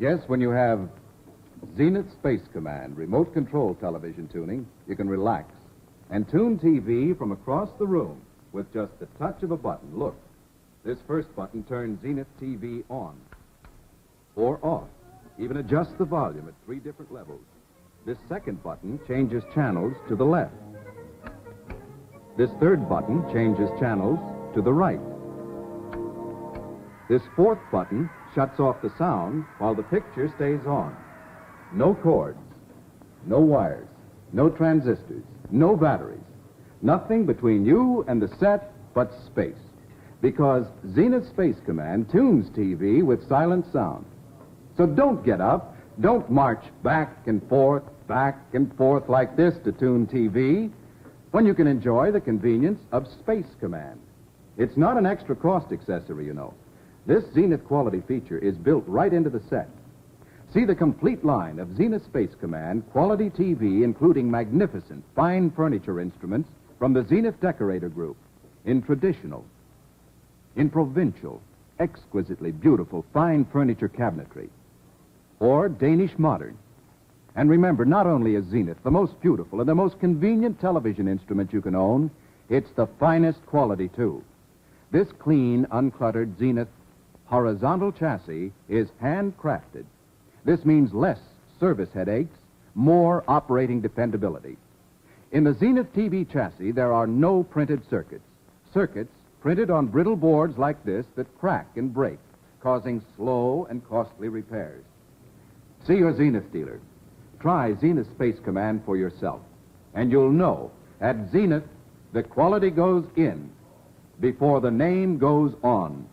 Yes, when you have Zenith Space Command remote control television tuning, you can relax and tune TV from across the room with just the touch of a button. Look, this first button turns Zenith TV on or off. Even adjust the volume at 3 different levels. This second button changes channels to the left. This third button changes channels to the right. This fourth button shuts off the sound while the picture stays on. No cords, no wires, no transistors, no batteries. Nothing between you and the set but space. Because Zenith Space Command tunes TV with silent sound. So don't get up. Don't march back and forth like this to tune TV when you can enjoy the convenience of Space Command. It's not an extra cost accessory, you know. This Zenith quality feature is built right into the set. See the complete line of Zenith Space Command quality TV, including magnificent, fine furniture instruments from the Zenith Decorator Group in traditional, in provincial, exquisitely beautiful, fine furniture cabinetry, or Danish modern. And remember, not only is Zenith the most beautiful and the most convenient television instrument you can own, it's the finest quality, too. This clean, uncluttered Zenith horizontal chassis is handcrafted. This means less service headaches, more operating dependability. In the Zenith TV chassis, there are no printed circuits. Circuits printed on brittle boards like this that crack and break, causing slow and costly repairs. See your Zenith dealer. Try Zenith Space Command for yourself, and you'll know at Zenith the quality goes in before the name goes on.